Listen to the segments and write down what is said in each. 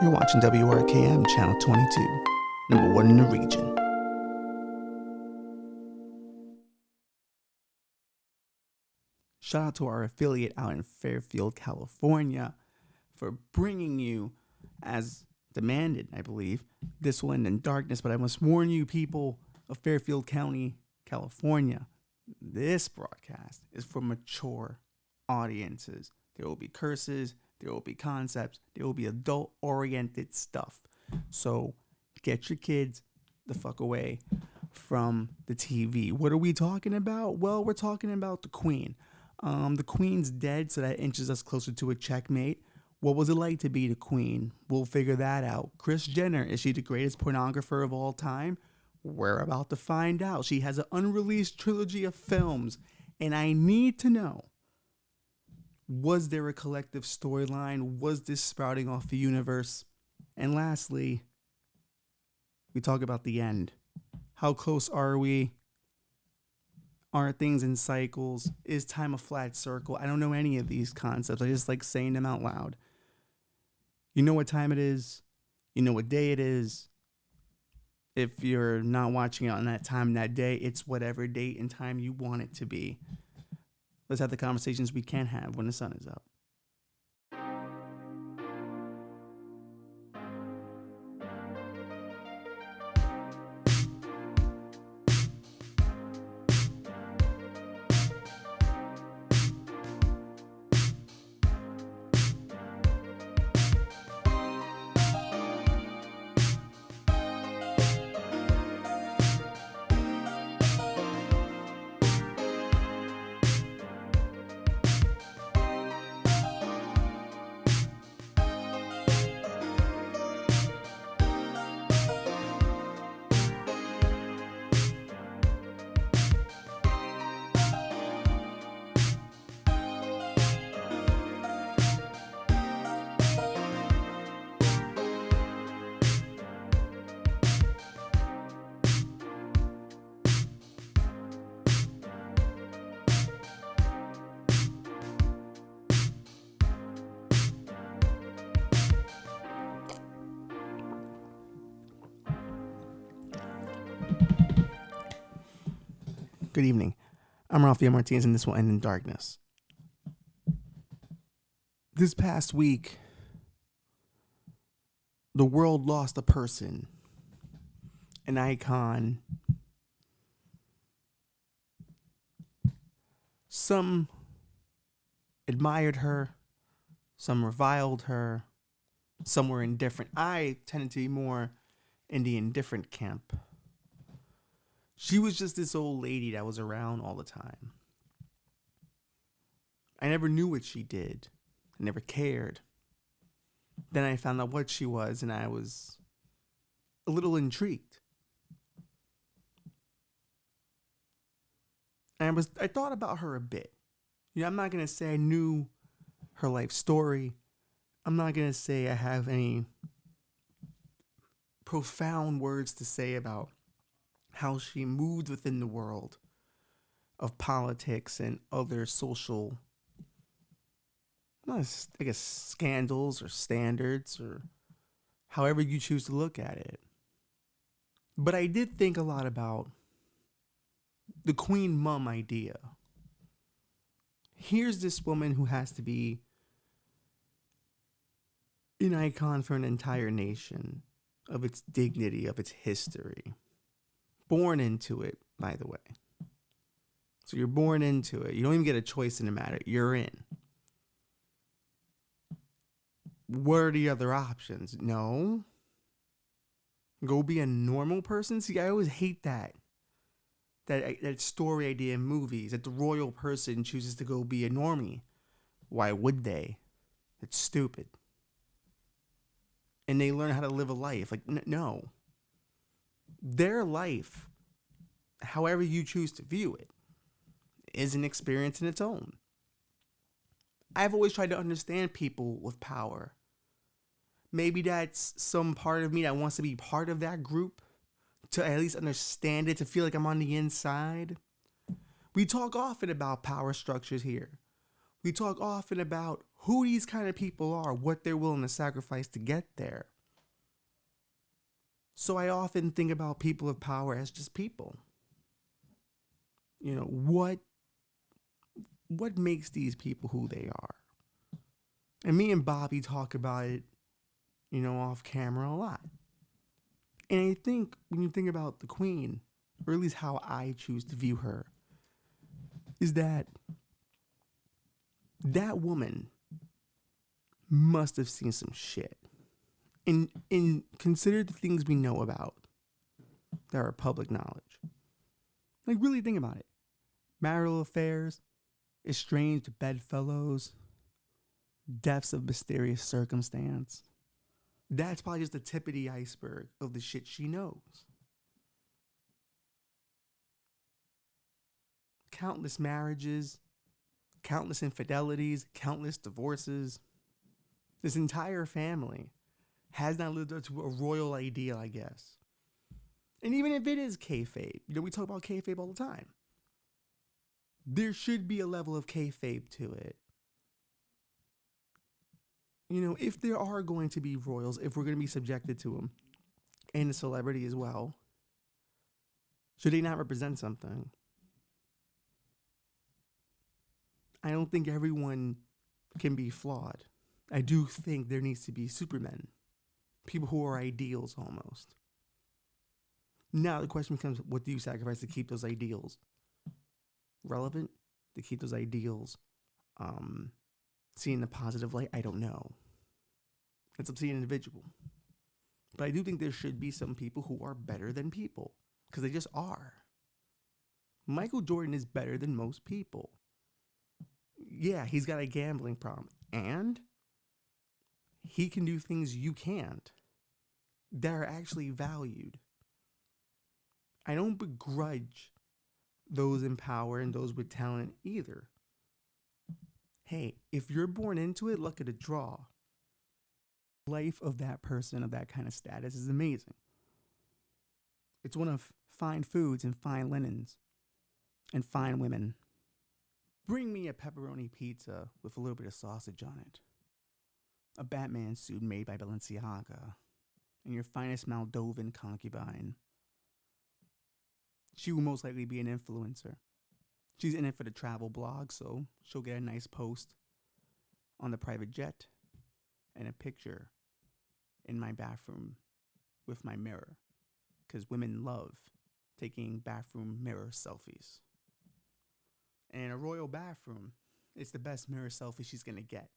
You're watching WRKM Channel 22, number one in the region. Shout out to our affiliate out in Fairfield, California, for bringing you, as demanded, I believe, This Will End in Darkness. But I must warn you, people of Fairfield County, California, this broadcast is for mature audiences. There will be curses, there will be concepts, there will be adult-oriented stuff. So get your kids the fuck away from the TV. What are we talking about? Well, we're talking about the Queen. The Queen's dead, so that inches us closer to a checkmate. What was it like to be the Queen? We'll figure that out. Kris Jenner, is she the greatest pornographer of all time? We're about to find out. She has an unreleased trilogy of films, and I need to know, was there a collective storyline? Was this sprouting off the universe? And lastly, we talk about the end. How close are we? Are things in cycles? Is time a flat circle? I don't know any of these concepts. I just like saying them out loud. You know what time it is. You know what day it is. If you're not watching it on that time, that day, it's whatever date and time you want it to be. Let's have the conversations we can have when the sun is up. Good evening. I'm RAFAEL MARTINEZ, and this will end in darkness. This past week, the world lost a person, an icon. Some admired her, some reviled her, some were indifferent. I tended to be more in the indifferent camp. She was just this old lady that was around all the time. I never knew what she did. I never cared. Then I found out what she was, and I was a little intrigued. And I thought about her a bit. You know, I'm not going to say I knew her life story. I'm not going to say I have any profound words to say about how she moved within the world of politics and other social, I guess, scandals or standards, or however you choose to look at it. But I did think a lot about the Queen Mum idea. Here's this woman who has to be an icon for an entire nation, of its dignity, of its history. Born into it, by the way. So you're born into it. You don't even get a choice in the matter. You're in. What are the other options? No. Go be a normal person? See, I always hate that story idea in movies, that the royal person chooses to go be a normie. Why would they? It's stupid. And they learn how to live a life. Like, no. Their life, however you choose to view it, is an experience in its own. I've always tried to understand people with power. Maybe that's some part of me that wants to be part of that group, to at least understand it, to feel like I'm on the inside. We talk often about power structures here. We talk often about who these kind of people are, what they're willing to sacrifice to get there. So I often think about people of power as just people. You know, what makes these people who they are? And me and Bobby talk about it, you know, off camera a lot. And I think when you think about the Queen, or at least how I choose to view her, is that that woman must have seen some shit. And consider the things we know about that are public knowledge. Like, really think about it. Marital affairs, estranged bedfellows, deaths of mysterious circumstance. That's probably just the tip of the iceberg of the shit she knows. Countless marriages, countless infidelities, countless divorces. This entire family has not lived up to a royal ideal, I guess. And even if it is kayfabe, you know, we talk about kayfabe all the time. There should be a level of kayfabe to it. You know, if there are going to be royals, if we're going to be subjected to them, and a celebrity as well, should they not represent something? I don't think everyone can be flawed. I do think there needs to be supermen, people who are ideals almost. Now the question becomes, what do you sacrifice to keep those ideals relevant, to keep those ideals seen in a positive light? I don't know. It's up to the individual. But I do think there should be some people who are better than people, because they just are. Michael Jordan is better than most people. Yeah, he's got a gambling problem, and he can do things you can't that are actually valued. I don't begrudge those in power and those with talent either. Hey, if you're born into it, luck of the draw. Life of that person of that kind of status is amazing. It's one of fine foods and fine linens and fine women. Bring me a pepperoni pizza with a little bit of sausage on it, a Batman suit made by Balenciaga, and your finest Moldovan concubine. She will most likely be an influencer. She's in it for the travel blog, so she'll get a nice post on the private jet and a picture in my bathroom with my mirror, because women love taking bathroom mirror selfies. And in a royal bathroom, it's the best mirror selfie she's going to get.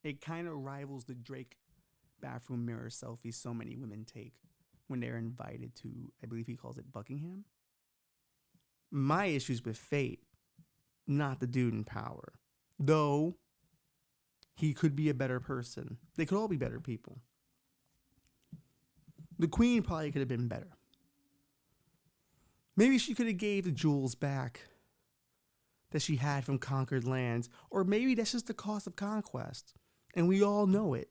It kind of rivals the Drake bathroom mirror selfie so many women take when they're invited to, I believe he calls it Buckingham. My issue's with fate, not the dude in power. Though, he could be a better person. They could all be better people. The Queen probably could have been better. Maybe she could have gave the jewels back that she had from conquered lands. Or maybe that's just the cost of conquest, and we all know it.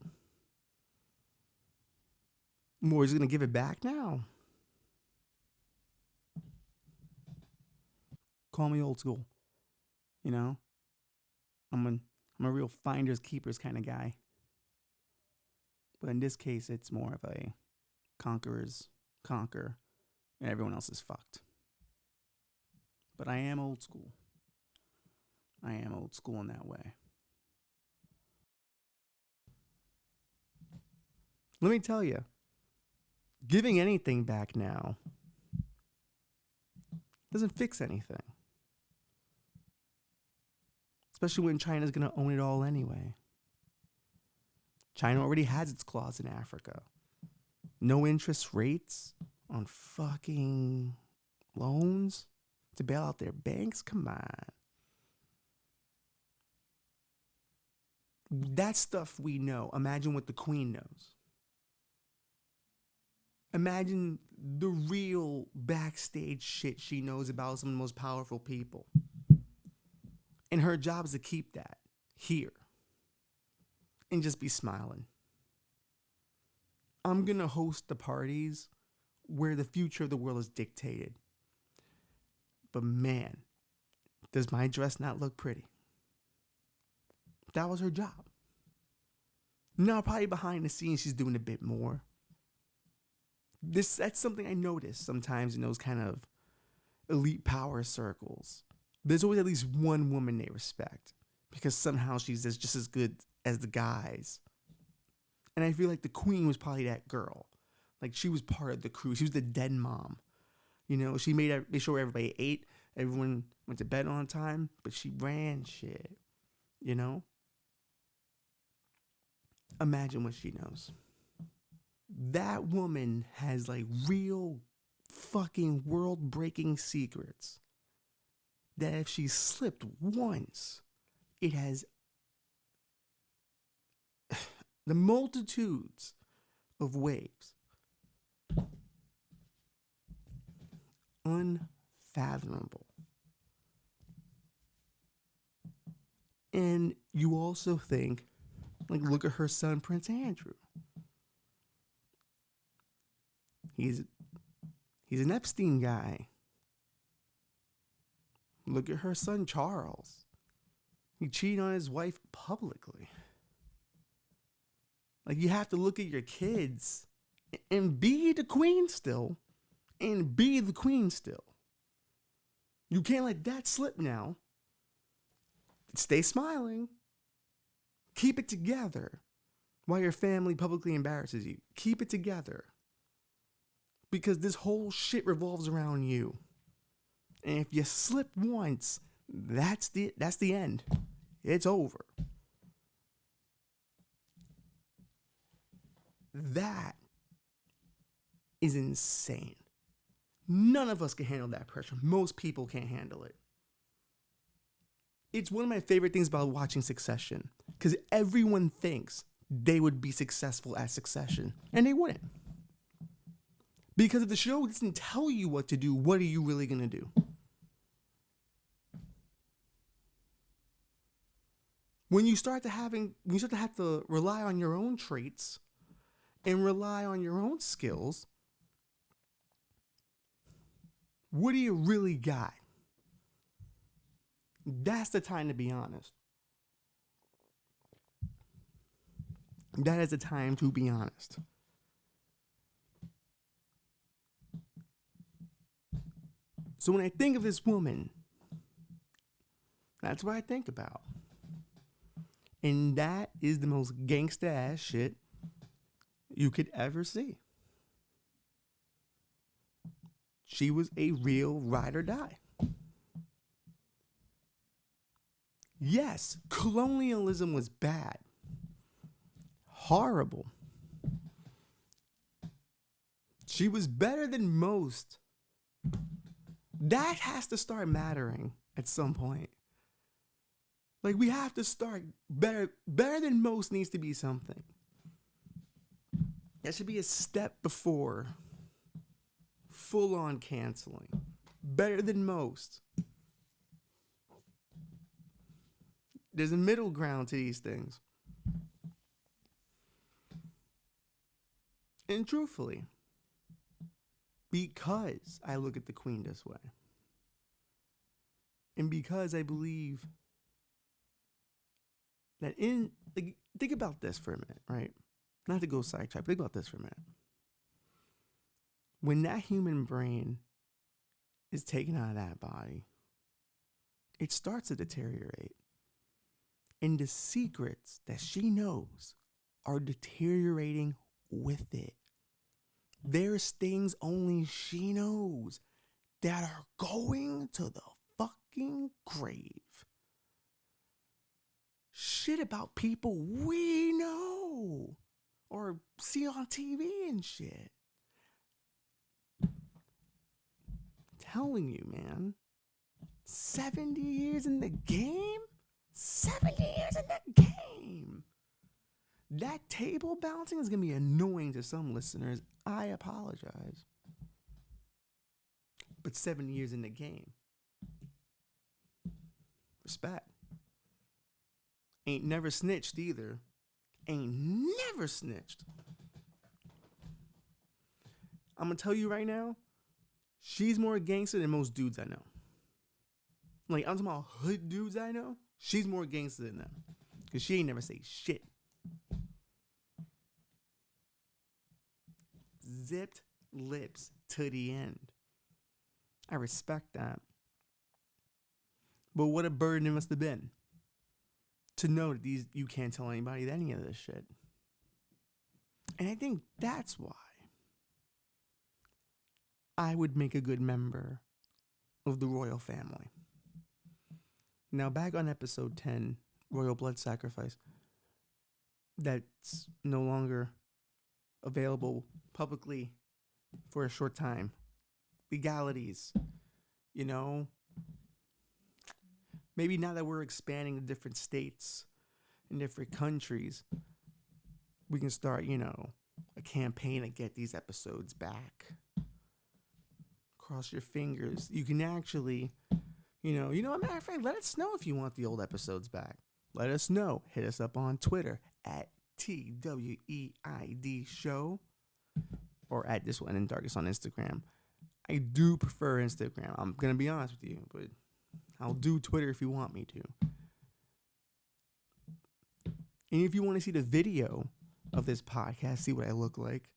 Moore's going to give it back now. Call me old school. You know? I'm a real finders keepers kind of guy. But in this case, it's more of a conquerors conquer and everyone else is fucked. But I am old school. I am old school in that way. Let me tell you, giving anything back now doesn't fix anything. Especially when China's going to own it all anyway. China already has its claws in Africa. No interest rates on fucking loans to bail out their banks? Come on. That stuff we know. Imagine what the Queen knows. Imagine the real backstage shit she knows about some of the most powerful people. And her job is to keep that here and just be smiling. I'm going to host the parties where the future of the world is dictated. But man, does my dress not look pretty? that was her job. Now, probably behind the scenes, she's doing a bit more. That's something I notice sometimes in those kind of elite power circles. There's always at least one woman they respect because somehow she's just as good as the guys. And I feel like the queen was probably that girl. Like, she was part of the crew. She was the dead mom. You know, she made sure everybody ate. Everyone went to bed on time, but she ran shit. You know? Imagine what she knows. That woman has like real fucking world-breaking secrets that if she slipped once, it has the multitudes of waves. Unfathomable. And you also think, like, look at her son, Prince Andrew. He's an Epstein guy. Look at her son, Charles. He cheated on his wife publicly. Like, you have to look at your kids and be the queen still. And be the queen still. You can't let that slip now. Stay smiling. Keep it together while your family publicly embarrasses you. Keep it together. Because this whole shit revolves around you. And if you slip once, that's the end. It's over. That is insane. None of us can handle that pressure. Most people can't handle it. It's one of my favorite things about watching Succession. Because everyone thinks they would be successful at Succession. And they wouldn't. Because if the show doesn't tell you what to do, what are you really going to do? When you start to have to rely on your own traits and rely on your own skills, what do you really got? That's the time to be honest. That is the time to be honest. So when I think of this woman, that's what I think about. And that is the most gangsta ass shit you could ever see. She was a real ride or die. Yes, colonialism was bad. Horrible. She was better than most. That has to start mattering at some point. Like, we have to start better than most needs to be something. That should be a step before full on canceling. Better than most. There's a middle ground to these things. And truthfully, because I look at the queen this way, and because I believe that think about this for a minute, right? Not to go sidetrack, think about this for a minute. When that human brain is taken out of that body, it starts to deteriorate. And the secrets that she knows are deteriorating with it. There's things only she knows that are going to the fucking grave. Shit about people we know or see on TV and shit. Telling you, man. 70 years in the game? 70 years in the game. That table bouncing is going to be annoying to some listeners. I apologize. But 7 years in the game. Respect. Ain't never snitched either. Ain't never snitched. I'm going to tell you right now, she's more gangster than most dudes I know. Like, I'm talking about hood dudes I know. She's more gangster than them. Because she ain't never say shit. Zipped lips to the end. I respect that. But what a burden it must have been to know that you can't tell anybody any of this shit. And I think that's why I would make a good member of the royal family. Now, back on episode 10, Royal Blood Sacrifice, that's no longer available publicly for a short time. Legalities, you know. Maybe now that we're expanding to different states and different countries, we can start, a campaign to get these episodes back. Cross your fingers. You can actually, matter of fact, let us know if you want the old episodes back. Let us know. Hit us up on Twitter at TWEID Show or at This One in Darkest on Instagram. I do prefer Instagram. I'm going to be honest with you, but I'll do Twitter if you want me to. And if you want to see the video of this podcast, see what I look like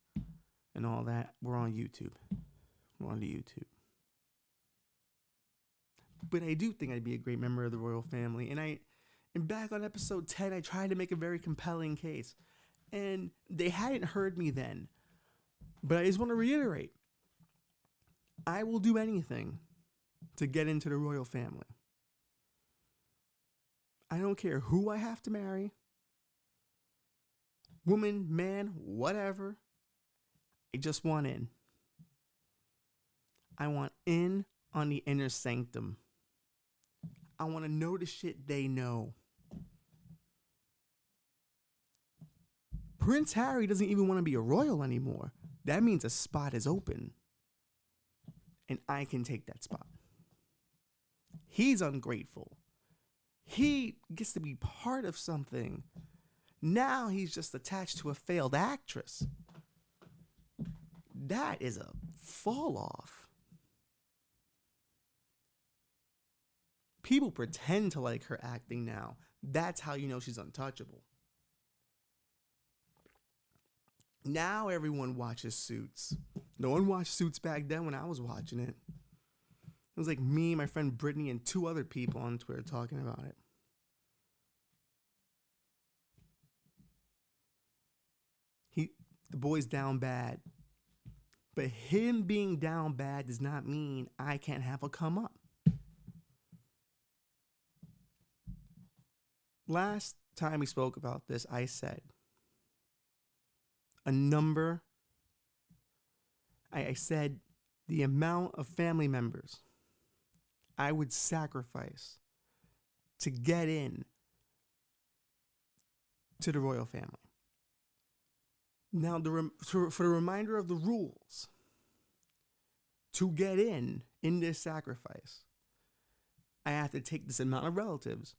and all that, we're on YouTube. We're on the YouTube. But I do think I'd be a great member of the royal family. And back on episode 10, I tried to make a very compelling case. And they hadn't heard me then. But I just want to reiterate. I will do anything to get into the royal family. I don't care who I have to marry. Woman, man, whatever. I just want in. I want in on the inner sanctum. I want to know the shit they know. Prince Harry doesn't even want to be a royal anymore. That means a spot is open. And I can take that spot. He's ungrateful. He gets to be part of something. Now he's just attached to a failed actress. That is a fall off. People pretend to like her acting now. That's how you know she's untouchable. Now everyone watches Suits. No one watched Suits back then when I was watching it. It was like me, my friend Brittany, and 2 other people on Twitter talking about it. The boy's down bad. But him being down bad does not mean I can't have a come up. Last time we spoke about this, I said a number. I said the amount of family members I would sacrifice to get in to the royal family. Now, for the reminder of the rules, to get in this sacrifice, I have to take this amount of relatives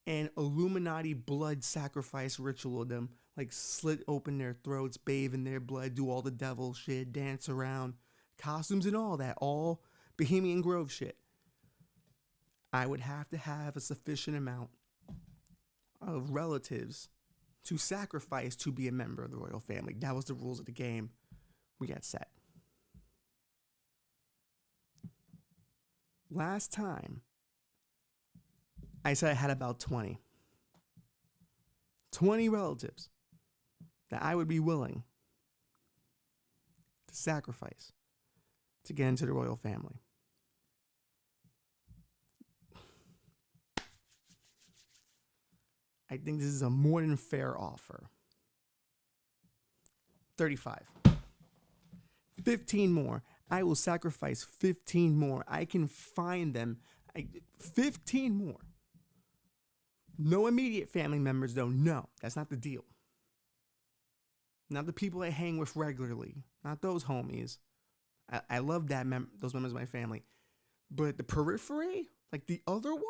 and Illuminati blood sacrifice ritual them, like slit open their throats, bathe in their blood, do all the devil shit, dance around, costumes and all that, all Bohemian Grove shit. I would have to have a sufficient amount of relatives to sacrifice to be a member of the royal family. That was the rules of the game. We got set. Last time, I said I had about 20. 20 relatives that I would be willing to sacrifice to get into the royal family. I think this is a more than fair offer. 35. 15 more. I will sacrifice 15 more. I can find them. 15 more. No immediate family members, though. No, that's not the deal. Not the people I hang with regularly. Not those homies. I love those members of my family. But the periphery, like the other ones,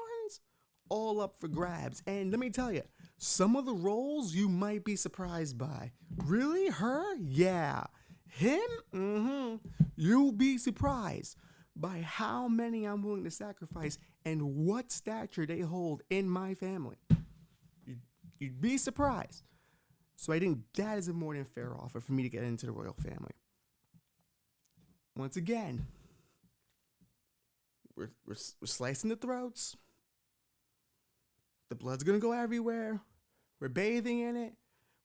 all up for grabs. And let me tell you, some of the roles you might be surprised by. Really? Her? Yeah. Him? Mm-hmm. You'll be surprised by how many I'm willing to sacrifice and what stature they hold in my family. You'd be surprised. So I think that is a more than fair offer for me to get into the royal family. Once again, we're slicing the throats. The blood's going to go everywhere. We're bathing in it.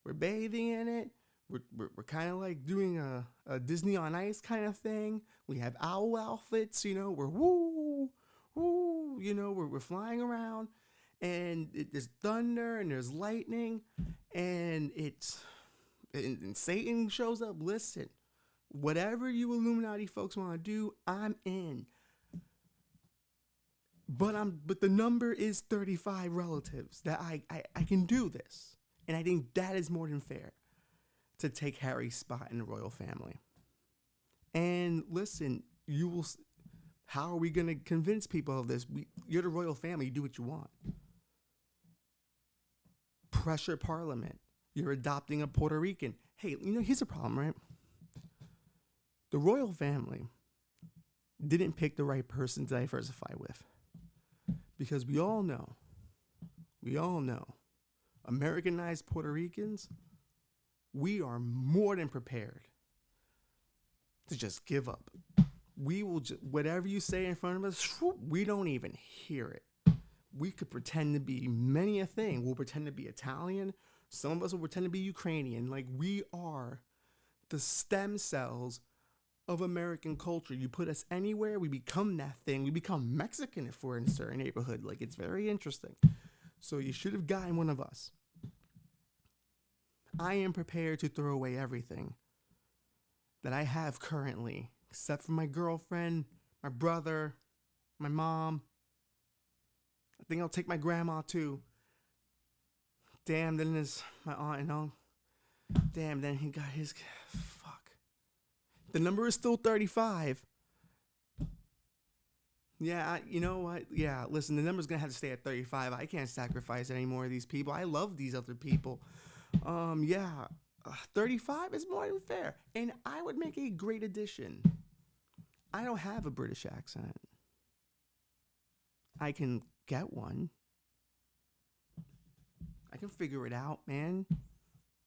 We're kind of like doing a Disney on Ice kind of thing. We have owl outfits, you know, we're woo, you know, we're flying around, and there's thunder and there's lightning, and and Satan shows up. Listen, whatever you Illuminati folks want to do, I'm in. But the number is 35 relatives that I can do this. And I think that is more than fair to take Harry's spot in the royal family. And listen, how are we going to convince people of this? You're the royal family, you do what you want. Pressure Parliament. You're adopting a Puerto Rican. Hey, you know, here's a problem, right? The royal family didn't pick the right person to diversify with. Because we all know, Americanized Puerto Ricans, we are more than prepared to just give up. We will whatever you say in front of us, we don't even hear it. We could pretend to be many a thing. We'll pretend to be Italian. Some of us will pretend to be Ukrainian. Like, we are the stem cells of American culture. You put us anywhere, we become that thing. We become Mexican if we're in a certain neighborhood. Like, it's very interesting. So you should have gotten one of us. I am prepared to throw away everything that I have currently, except for my girlfriend, my brother, my mom. I think I'll take my grandma too. Damn, then there's my aunt and uncle. Damn, then he got his... Fuck. The number is still 35. Yeah, you know what? Yeah, listen, the number's going to have to stay at 35. I can't sacrifice any more of these people. I love these other people. 35 is more than fair. And I would make a great addition. I don't have a British accent. I can get one. I can figure it out, man.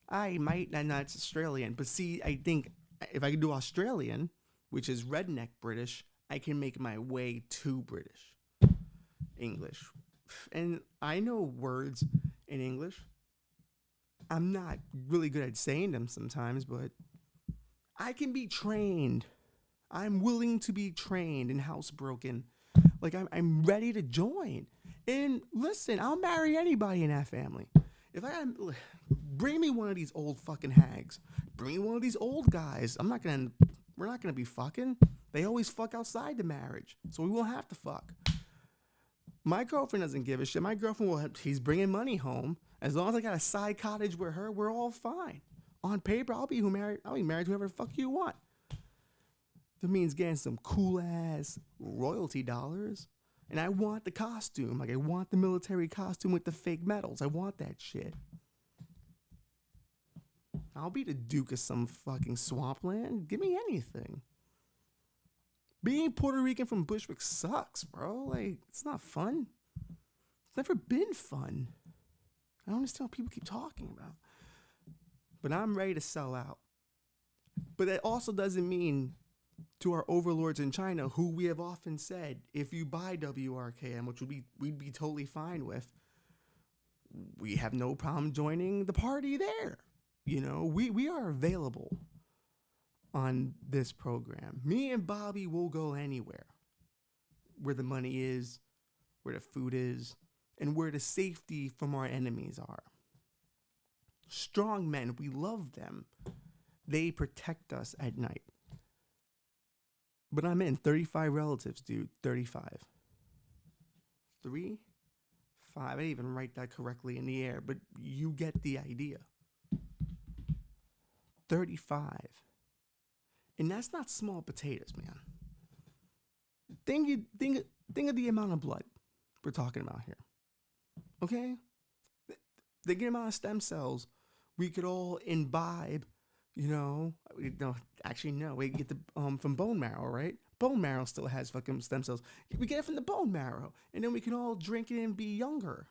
I might, and that's Australian. But see, I think if I could do Australian, which is redneck British, I can make my way to British English. And I know words in English. I'm not really good at saying them sometimes, but I can be trained. I'm willing to be trained and housebroken. Like, I'm ready to join. And listen, I'll marry anybody in that family. If bring me one of these old fucking hags. Bring me one of these old guys. We're not gonna be fucking. They always fuck outside the marriage, so we won't have to fuck. My girlfriend doesn't give a shit. My girlfriend he's bringing money home. As long as I got a side cottage with her, we're all fine. On paper, I'll be married to whoever the fuck you want. That means getting some cool ass royalty dollars. And I want the costume. Like, I want the military costume with the fake medals. I want that shit. I'll be the Duke of some fucking swampland. Give me anything. Being Puerto Rican from Bushwick sucks, bro. Like, it's not fun. It's never been fun. I don't understand what people keep talking about. But I'm ready to sell out. But that also doesn't mean to our overlords in China, who we have often said, if you buy WRKM, which we'd be totally fine with, we have no problem joining the party there. You know, we are available on this program. Me and Bobby will go anywhere where the money is, where the food is, and where the safety from our enemies are. Strong men, we love them. They protect us at night. But I'm in 35 relatives, dude. 35. 3, 5. I didn't even write that correctly in the air, but you get the idea. 35. And that's not small potatoes, man. Think of the amount of blood we're talking about here. Okay? The amount of stem cells we could all imbibe, you know. No, actually, no. We get the from bone marrow, right? Bone marrow still has fucking stem cells. We get it from the bone marrow, and then we can all drink it and be younger.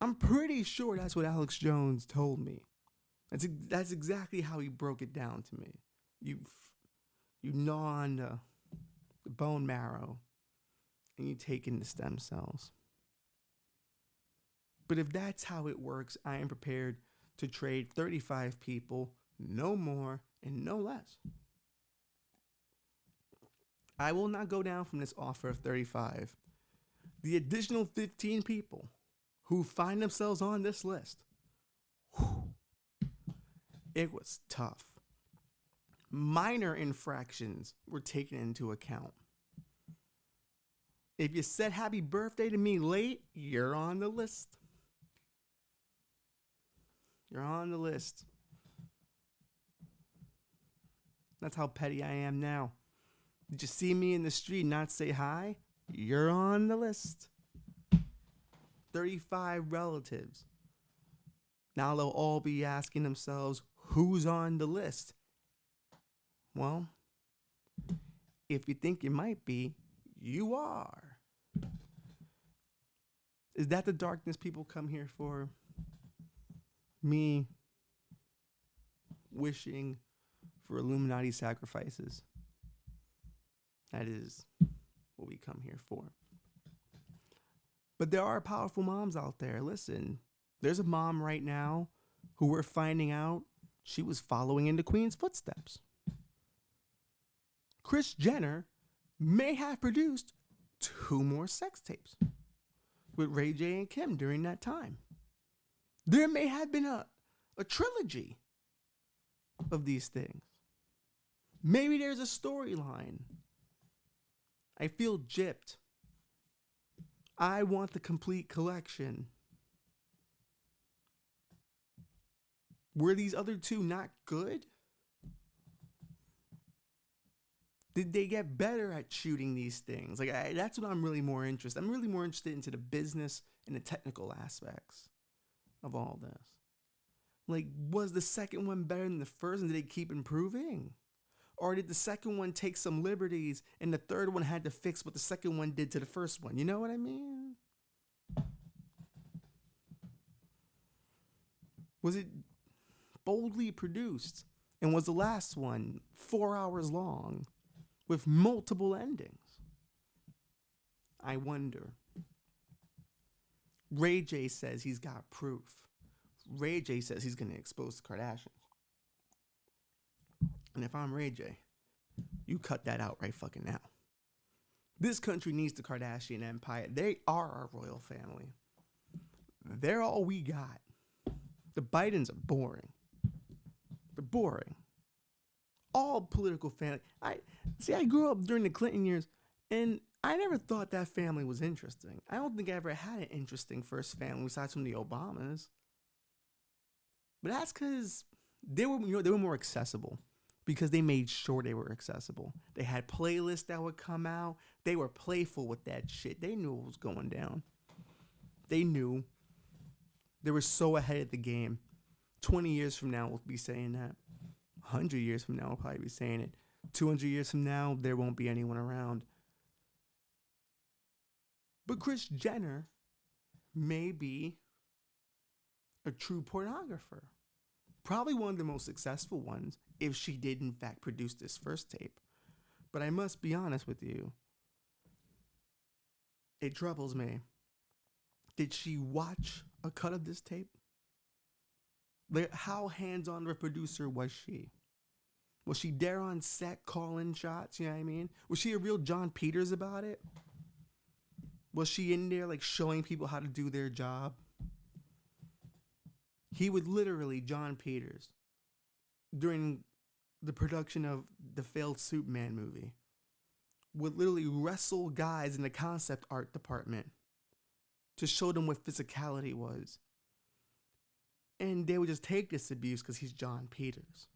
I'm pretty sure that's what Alex Jones told me. That's exactly how he broke it down to me. You gnaw on the bone marrow and you take in the stem cells. But if that's how it works, I am prepared to trade 35 people, no more and no less. I will not go down from this offer of 35. The additional 15 people who find themselves on this list, whew, it was tough. Minor infractions were taken into account. If you said happy birthday to me late, you're on the list. You're on the list. That's how petty I am now. Did you see me in the street and not say hi? You're on the list. 35 relatives. Now they'll all be asking themselves, who's on the list? Well, if you think you might be, you are. Is that the darkness people come here for? Me wishing for Illuminati sacrifices. That is what we come here for. But there are powerful moms out there. Listen, there's a mom right now who we're finding out she was following in the Queen's footsteps. Kris Jenner may have produced 2 more sex tapes with Ray J and Kim during that time. There may have been a trilogy of these things. Maybe there's a storyline. I feel gypped. I want the complete collection. Were these other 2 not good? Did they get better at shooting these things? That's what I'm really more interested. I'm really more interested into the business and the technical aspects of all this. Was the second one better than the first, and did they keep improving? Or did the second one take some liberties and the third one had to fix what the second one did to the first one? You know what I mean? Was it boldly produced? And was the last one 4 hours long with multiple endings? I wonder. Ray J says he's got proof. Ray J says he's going to expose the Kardashians. And if I'm Ray J, you cut that out right fucking now. This country needs the Kardashian empire. They are our royal family. They're all we got. The Bidens are boring. They're boring. All political family. I grew up during the Clinton years, and I never thought that family was interesting. I don't think I ever had an interesting first family besides from the Obamas. But that's because they were more accessible. Because they made sure they were accessible. They had playlists that would come out. They were playful with that shit. They knew what was going down. They knew. They were so ahead of the game. 20 years from now, we'll be saying that. 100 years from now, we'll probably be saying it. 200 years from now, there won't be anyone around. But Kris Jenner may be a true pornographer. Probably one of the most successful ones if she did in fact produce this first tape. But I must be honest with you. It troubles me. Did she watch a cut of this tape? How hands-on of a producer was she? Was she there on set calling shots? You know what I mean? Was she a real John Peters about it? Was she in there showing people how to do their job? He would literally, John Peters, during the production of the failed Superman movie, would literally wrestle guys in the concept art department to show them what physicality was. And they would just take this abuse because he's John Peters.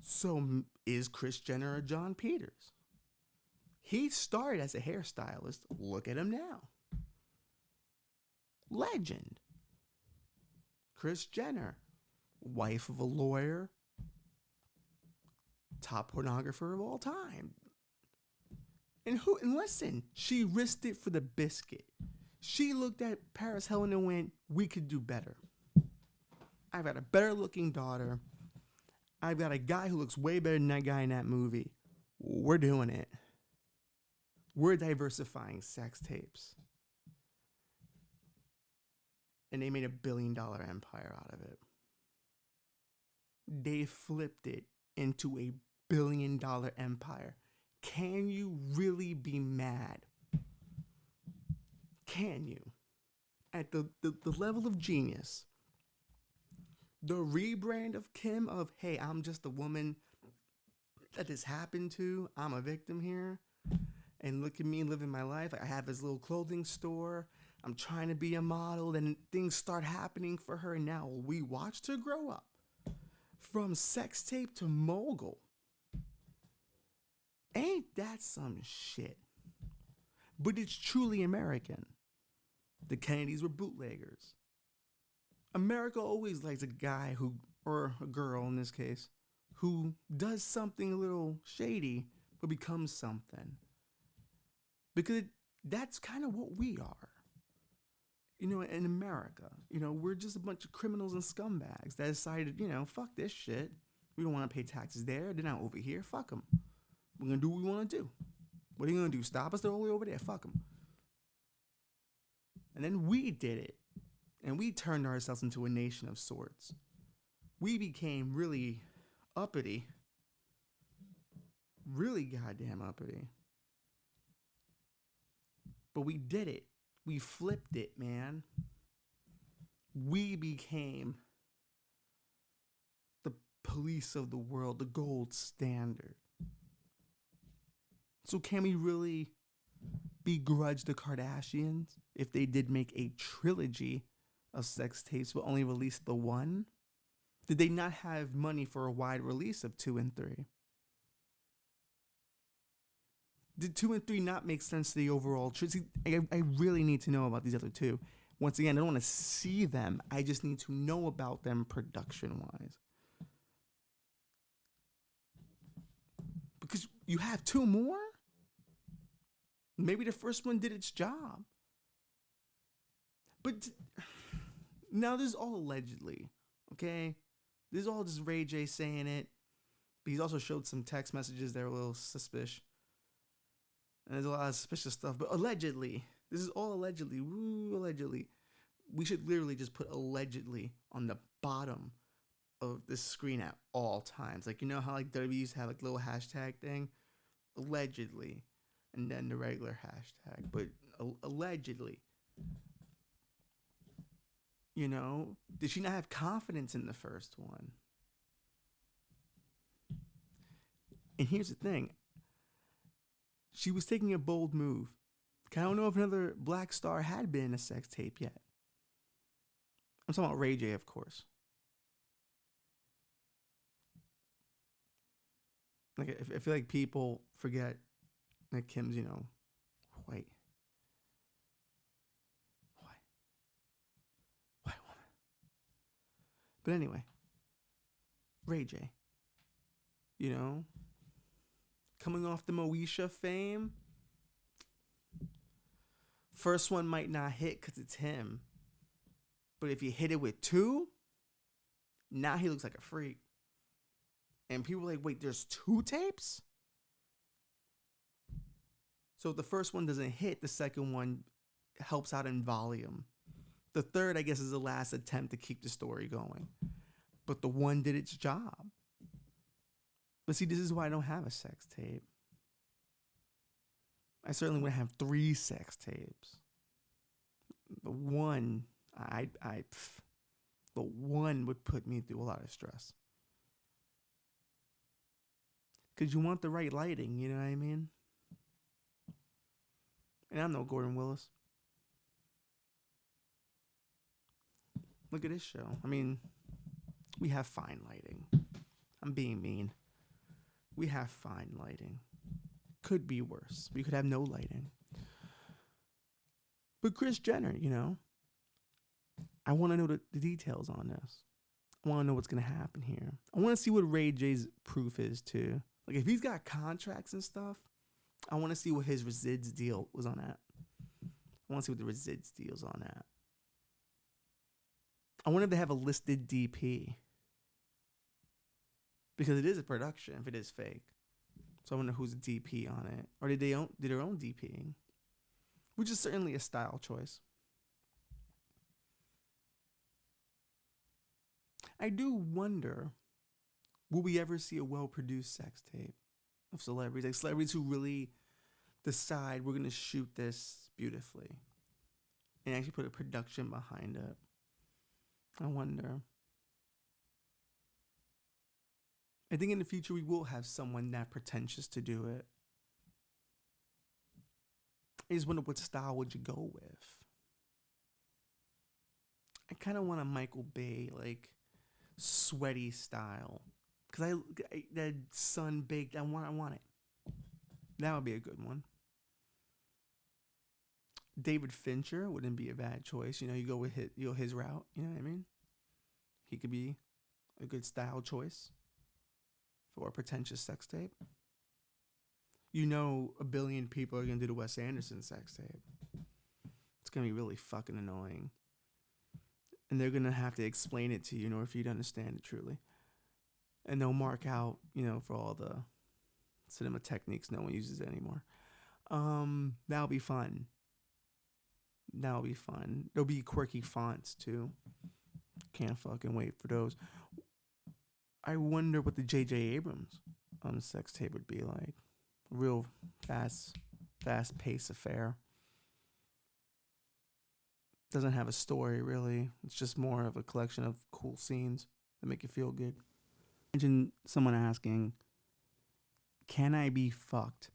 So is Kris Jenner a John Peters? He started as a hairstylist. Look at him now. Legend. Kris Jenner, wife of a lawyer, top pornographer of all time. And listen, she risked it for the biscuit. She looked at Paris Hilton and went, we could do better. I've got a better looking daughter. I've got a guy who looks way better than that guy in that movie. We're doing it. We're diversifying sex tapes. And they made $1 billion empire out of it. They flipped it into $1 billion empire. Can you really be mad? Can you? At the level of genius, the rebrand of Kim of, hey, I'm just a woman that this happened to. I'm a victim here. And look at me living my life. I have this little clothing store. I'm trying to be a model. Then things start happening for her. And now we watched her grow up from sex tape to mogul. Ain't that some shit? But it's truly American. The Kennedys were bootleggers. America always likes a guy who, or a girl in this case, who does something a little shady but becomes something. Because that's kind of what we are. You know, in America, you know, we're just a bunch of criminals and scumbags that decided, you know, fuck this shit. We don't want to pay taxes there. They're not over here. Fuck them. We're going to do what we want to do. What are you going to do? Stop us? They're all the way over there. Fuck them. And then we did it. And we turned ourselves into a nation of sorts. We became really uppity. Really goddamn uppity. But we did it. We flipped it, man. We became the police of the world, the gold standard. So can we really begrudge the Kardashians if they did make a trilogy of sex tapes but only released the one? Did they not have money for a wide release of 2 and 3? Did 2 and 3 not make sense to the overall trilogy? I really need to know about these other two. Once again, I don't want to see them. I just need to know about them production-wise. Because you have 2 more? Maybe the first one did its job. But now this is all allegedly, okay? This is all just Ray J saying it. But he's also showed some text messages that are a little suspicious. And there's a lot of suspicious stuff. But allegedly, this is all allegedly. Woo, allegedly. We should literally just put allegedly on the bottom of this screen at all times. Like, you know how like WWE used to have like a little hashtag thing? Allegedly. And then the regular hashtag. But allegedly. You know? Did she not have confidence in the first one? And here's the thing. She was taking a bold move. I don't know if another black star had been in a sex tape yet. I'm talking about Ray J, of course. Like, I feel like people forget that Kim's, you know, white woman. But anyway, Ray J, you know, coming off the Moesha fame, first one might not hit because it's him. But if you hit it with 2, now he looks like a freak. And people are like, wait, there's 2 tapes? So if the first one doesn't hit, the second one helps out in volume. The third, I guess, is the last attempt to keep the story going. But the one did its job. But see, this is why I don't have a sex tape. I certainly wouldn't have 3 sex tapes. The one, the one would put me through a lot of stress. Because you want the right lighting, you know what I mean? And I'm no Gordon Willis. Look at this show. I mean, we have fine lighting. I'm being mean. We have fine lighting. Could be worse. We could have no lighting. But Kris Jenner, you know, I want to know the details on this. I want to know what's going to happen here. I want to see what Ray J's proof is too. Like if he's got contracts and stuff, I want to see what his resids deal was on that. I want to see what the resids deals on that. I wonder if they have a listed DP. Because it is a production if it is fake. So I wonder who's a DP on it. Or did their own DPing? Which is certainly a style choice. I do wonder, will we ever see a well-produced sex tape of celebrities? Like celebrities who really decide we're going to shoot this beautifully. And actually put a production behind it. I wonder. I think in the future we will have someone that pretentious to do it. I just wonder what style would you go with? I kind of want a Michael Bay, like, sweaty style. Because I that sun-baked, I want it. That would be a good one. David Fincher wouldn't be a bad choice. You know, you go with his route. You know what I mean? He could be a good style choice for a pretentious sex tape. You know, a billion people are going to do the Wes Anderson sex tape. It's going to be really fucking annoying. And they're going to have to explain it to you in order for you to understand it truly. And they'll mark out, you know, for all the cinema techniques no one uses anymore. That'll be fun. That'll be fun. There'll be quirky fonts too. Can't fucking wait for those. I wonder what the J.J. Abrams sex tape would be like. A real fast-paced affair. Doesn't have a story really. It's just more of a collection of cool scenes that make you feel good. Imagine someone asking, "Can I be fucked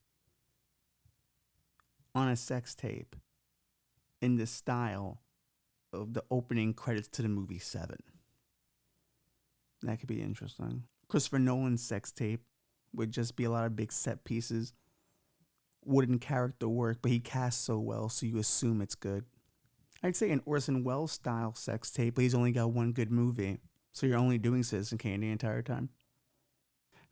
on a sex tape in the style of the opening credits to the movie Seven?" That could be interesting. Christopher Nolan's sex tape would just be a lot of big set pieces. Wouldn't character work, but he casts so well, so you assume it's good. I'd say an Orson Welles style sex tape, but he's only got one good movie, so you're only doing Citizen Kane the entire time.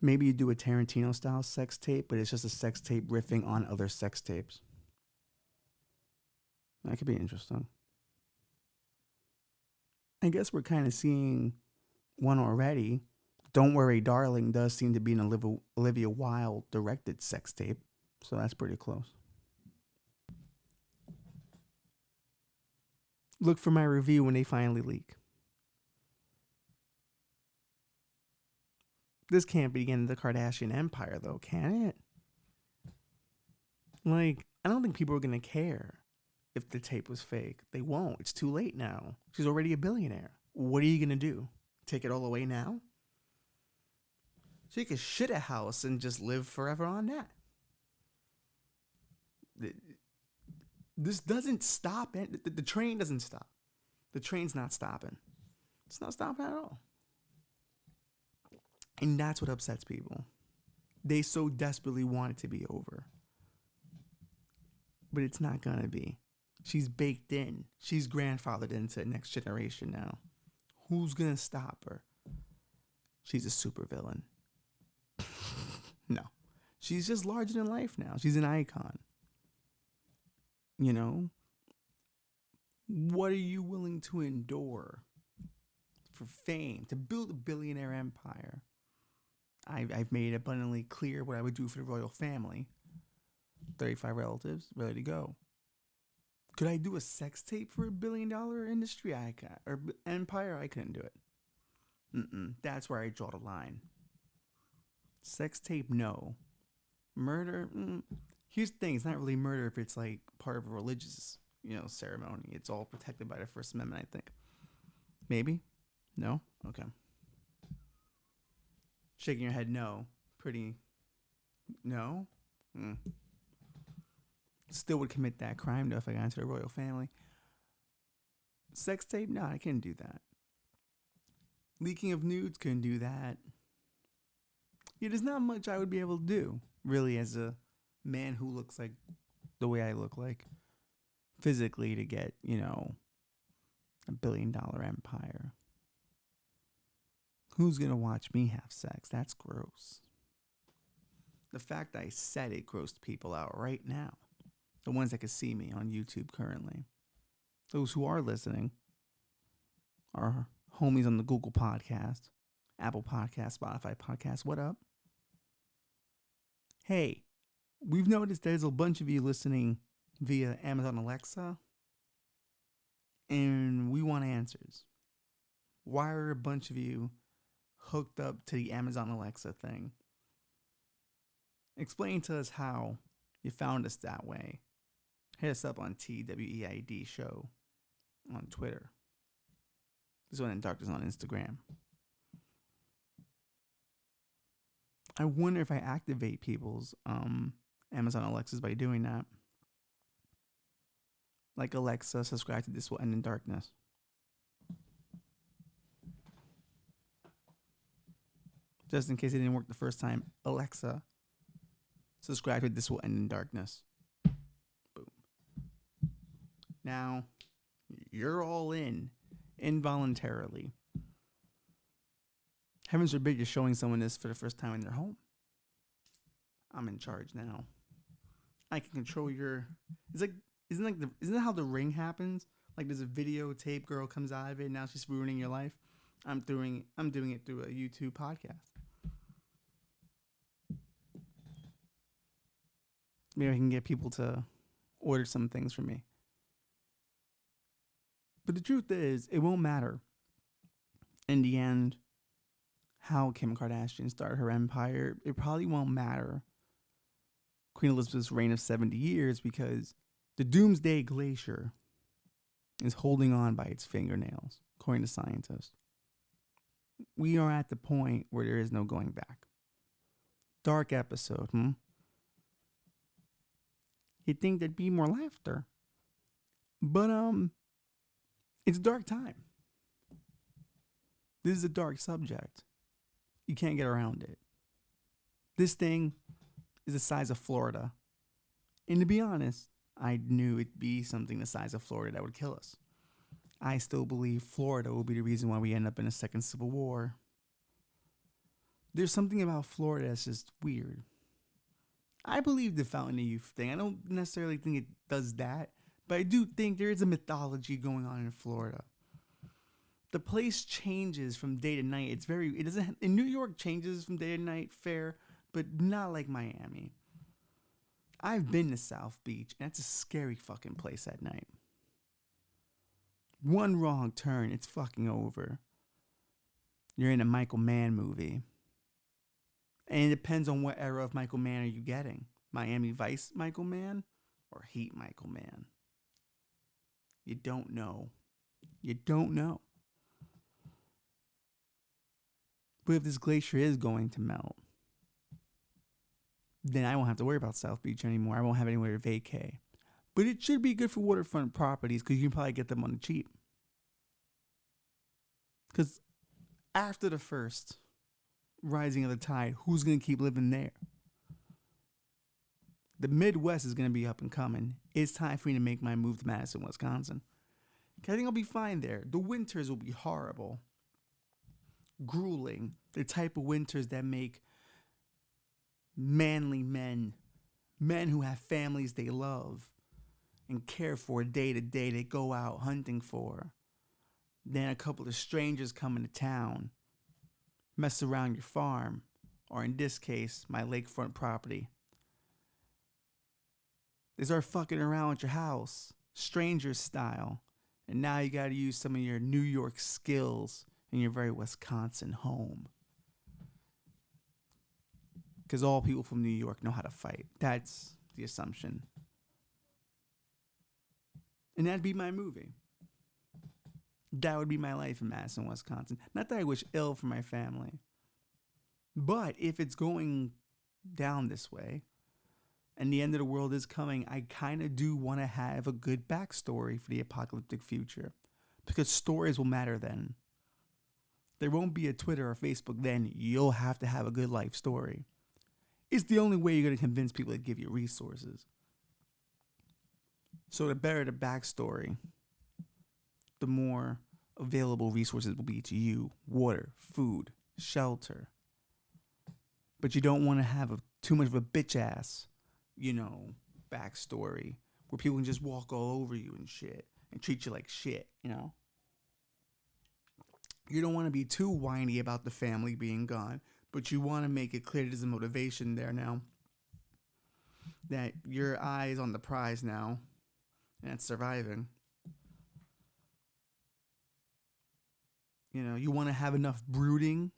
Maybe you do a Tarantino style sex tape, but it's just a sex tape riffing on other sex tapes. That could be interesting. I guess we're kind of seeing one already. Don't Worry, Darling does seem to be an Olivia Wilde directed sex tape, so that's pretty close. Look for my review when they finally leak. This can't be the end of the Kardashian empire, though, can it? Like, I don't think people are going to care if the tape was fake. They won't. It's too late now. She's already a billionaire. What are you going to do? Take it all away now? So you could shit a house and just live forever on that. This doesn't stop. The train doesn't stop. The train's not stopping. It's not stopping at all. And that's what upsets people. They so desperately want it to be over. But it's not going to be. She's baked in. She's grandfathered into the next generation now. Who's going to stop her? She's a supervillain. No. She's just larger than life now. She's an icon. You know? What are you willing to endure for fame, to build a billionaire empire? I've made it abundantly clear what I would do for the royal family. 35 relatives, ready to go. Could I do a sex tape for $1 billion industry? Or empire? I couldn't do it. That's where I draw the line. Sex tape, no. Murder? Here's the thing. It's not really murder if it's like part of a religious, ceremony. It's all protected by the First Amendment, I think. Maybe? No? Okay. Shaking your head, no. Pretty, no? Still would commit that crime, though, if I got into the royal family. Sex tape? No, I couldn't do that. Leaking of nudes? Couldn't do that. Yeah, there's not much I would be able to do, really, as a man who looks like the way I look like, physically, to get, $1 billion empire. Who's going to watch me have sex? That's gross. The fact I said it grossed people out right now. The ones that can see me on YouTube currently. Those who are listening are homies on the Google Podcast, Apple Podcast, Spotify Podcast. What up? Hey, we've noticed there's a bunch of you listening via Amazon Alexa, and we want answers. Why are a bunch of you hooked up to the Amazon Alexa thing? Explain to us how you found us that way. Hit us up on TWEID Show on Twitter. This one in darkness on Instagram. I wonder if I activate people's Amazon Alexas by doing that. Like Alexa, subscribe to This Will End in Darkness. Just in case it didn't work the first time, Alexa, subscribe to This Will End in Darkness. Boom. Now, you're all in involuntarily. Heavens forbid you're showing someone this for the first time in their home. I'm in charge now. I can control your. It's like isn't that how The Ring happens? Like there's a videotape girl comes out of it and now she's ruining your life. I'm doing it through a YouTube podcast. Maybe I can get people to order some things from me. But the truth is, it won't matter in the end how Kim Kardashian started her empire. It probably won't matter Queen Elizabeth's reign of 70 years because the doomsday glacier is holding on by its fingernails, according to scientists. We are at the point where there is no going back. Dark episode, You'd think there'd be more laughter. But, it's a dark time. This is a dark subject. You can't get around it. This thing is the size of Florida. And to be honest, I knew it'd be something the size of Florida that would kill us. I still believe Florida will be the reason why we end up in a second civil war. There's something about Florida that's just weird. I believe the Fountain of Youth thing. I don't necessarily think it does that, but I do think there is a mythology going on in Florida. The place changes from day to night. In New York changes from day to night, fair, but not like Miami. I've been to South Beach, and that's a scary fucking place at night. One wrong turn, it's fucking over. You're in a Michael Mann movie. And it depends on what era of Michael Mann are you getting. Miami Vice Michael Mann or Heat Michael Mann. You don't know. You don't know. But if this glacier is going to melt, then I won't have to worry about South Beach anymore. I won't have anywhere to vacay. But it should be good for waterfront properties because you can probably get them on the cheap. Because after the first rising of the tide, who's going to keep living there? The Midwest is going to be up and coming. It's time for me to make my move to Madison, Wisconsin. I think I'll be fine there. The winters will be horrible. Grueling. The type of winters that make manly men who have families they love and care for day to day, they go out hunting for. Then a couple of strangers come into town, mess around your farm, or in this case, my lakefront property. They start fucking around with your house, stranger style, and now you gotta use some of your New York skills in your very Wisconsin home. Because all people from New York know how to fight. That's the assumption. And that'd be my movie. That would be my life in Madison, Wisconsin. Not that I wish ill for my family. But if it's going down this way and the end of the world is coming, I kind of do want to have a good backstory for the apocalyptic future. Because stories will matter then. There won't be a Twitter or Facebook then. You'll have to have a good life story. It's the only way you're going to convince people to give you resources. So the better the backstory, the more available resources will be to you. Water, food, shelter. But you don't want to have too much of a bitch ass, backstory where people can just walk all over you and shit and treat you like shit, you know? You don't want to be too whiny about the family being gone, but you want to make it clear there's a motivation there now. That your eye is on the prize now, and it's surviving. You know, you want to have enough brooding,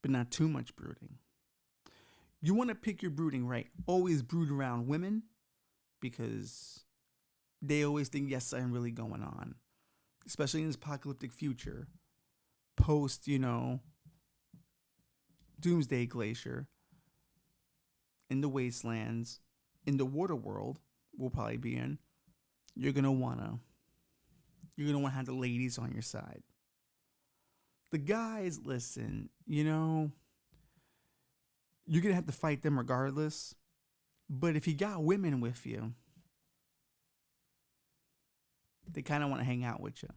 but not too much brooding. You want to pick your brooding right. Always brood around women, because they always think, yes, something really going on. Especially in this apocalyptic future. Post, doomsday glacier. In the wastelands. In the water world, we'll probably be in. You're gonna wanna have the ladies on your side. The guys, listen, you're gonna have to fight them regardless. But if you got women with you, they kind of want to hang out with you.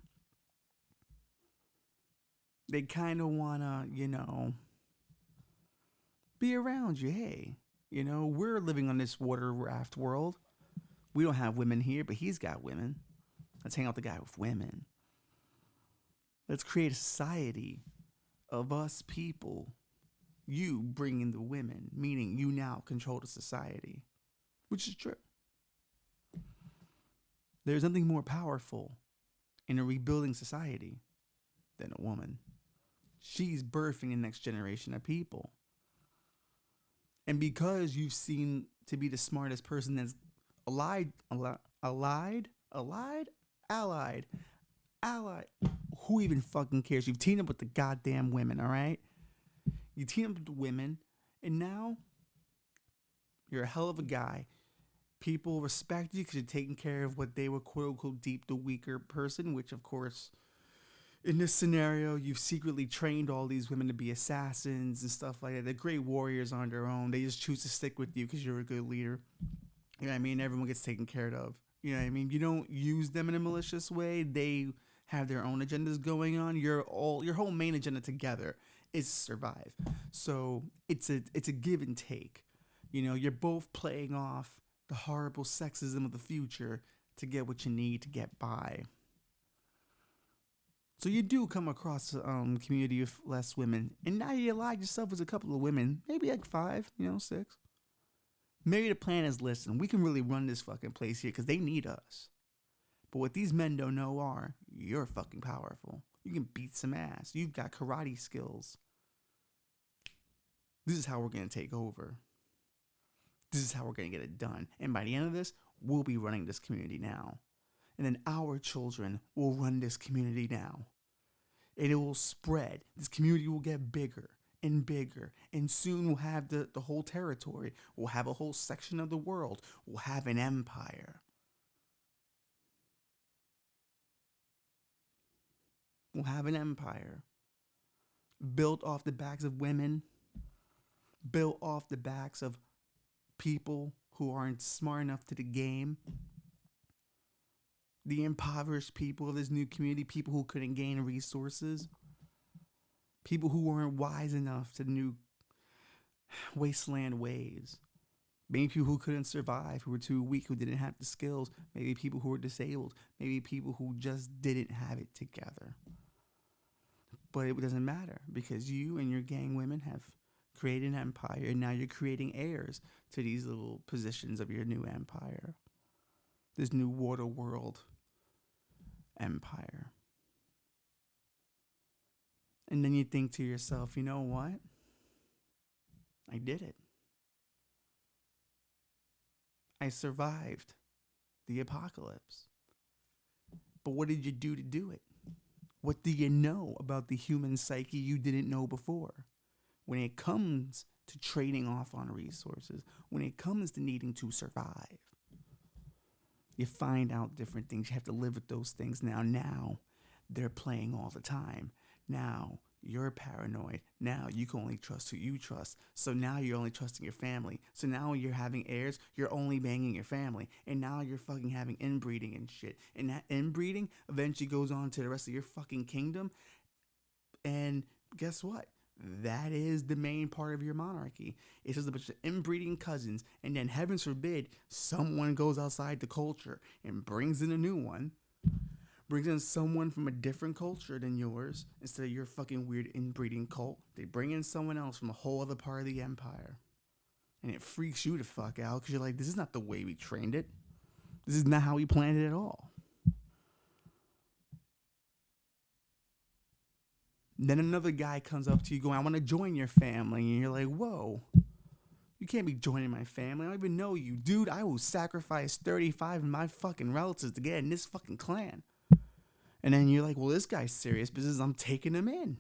They kind of want to, be around you. Hey, we're living on this water raft world. We don't have women here, but he's got women. Let's hang out with the guy with women. Let's create a society of us people. You bringing the women, meaning you now control the society, which is true. There's nothing more powerful in a rebuilding society than a woman. She's birthing the next generation of people. And because you seem to be the smartest person that's allied, who even fucking cares? You've teamed up with the goddamn women, all right? You team up with the women, and now you're a hell of a guy. People respect you because you're taking care of what they were, quote unquote, deep the weaker person, which, of course, in this scenario, you've secretly trained all these women to be assassins and stuff like that. They're great warriors on their own. They just choose to stick with you because you're a good leader. You know what I mean? Everyone gets taken care of. You know what I mean? You don't use them in a malicious way. They have their own agendas going on. Your whole main agenda together is survive. So it's a give and take. You're both playing off the horrible sexism of the future to get what you need to get by. So you do come across a community of less women, and now you allied yourself with a couple of women, maybe like 5, 6. Maybe the plan is, listen, we can really run this fucking place here because they need us. But what these men don't know are, you're fucking powerful. You can beat some ass. You've got karate skills. This is how we're going to take over. This is how we're going to get it done. And by the end of this, we'll be running this community now. And then our children will run this community now. And it will spread. This community will get bigger and bigger. And soon we'll have the whole territory. We'll have a whole section of the world. We'll have an empire. We'll have an empire. Built off the backs of women. Built off the backs of people who aren't smart enough to the game. The impoverished people of this new community, people who couldn't gain resources, people who weren't wise enough to the new wasteland ways, maybe people who couldn't survive, who were too weak, who didn't have the skills, maybe people who were disabled, maybe people who just didn't have it together. But it doesn't matter because you and your gang women have created an empire, and now you're creating heirs to these little positions of your new empire, this new water world empire. And then you think to yourself, you know what? I did it. I survived the apocalypse. But what did you do to do it? What do you know about the human psyche you didn't know before? When it comes to trading off on resources, when it comes to needing to survive, you find out different things. You have to live with those things now. Now, they're playing all the time. Now, you're paranoid. Now, you can only trust who you trust. So now you're only trusting your family. So now when you're having heirs, you're only banging your family. And now you're fucking having inbreeding and shit. And that inbreeding eventually goes on to the rest of your fucking kingdom. And guess what? That is the main part of your monarchy. It's just a bunch of inbreeding cousins, and then heavens forbid someone goes outside the culture and brings in a new one, brings in someone from a different culture than yours instead of your fucking weird inbreeding cult. They bring in someone else from a whole other part of the empire, and it freaks you the fuck out because you're like, this is not the way we trained it. This is not how we planned it at all. Then another guy comes up to you going, I want to join your family. And you're like, whoa, you can't be joining my family. I don't even know you. Dude, I will sacrifice 35 of my fucking relatives to get in this fucking clan. And then you're like, well, this guy's serious because I'm taking him in.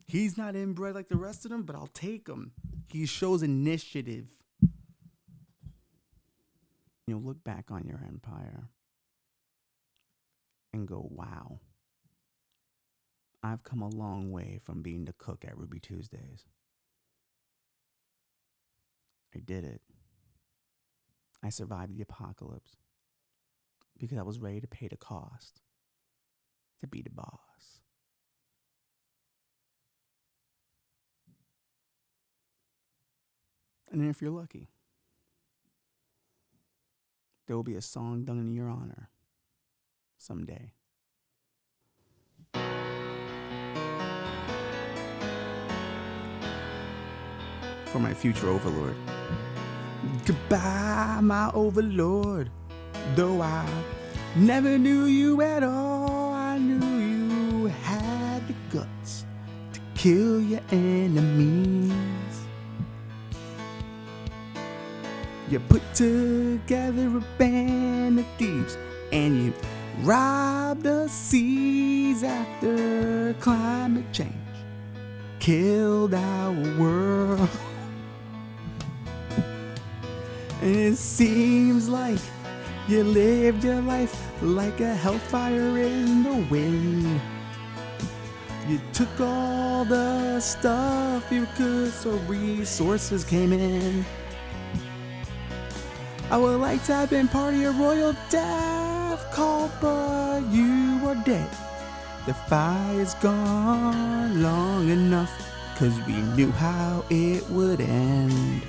He's not inbred like the rest of them, but I'll take him. He shows initiative. You'll look back on your empire and go, wow. I've come a long way from being the cook at Ruby Tuesdays. I did it. I survived the apocalypse because I was ready to pay the cost to be the boss. And then if you're lucky, there will be a song done in your honor someday. For my future overlord. Goodbye, my overlord. Though I never knew you at all, I knew you had the guts to kill your enemies. You put together a band of thieves and you robbed the seas after climate change killed our world. And it seems like you lived your life like a hellfire in the wind. You took all the stuff you could so resources came in. I would like to have been part of your royal death call, but you are dead. The fire's gone long enough, 'cause we knew how it would end.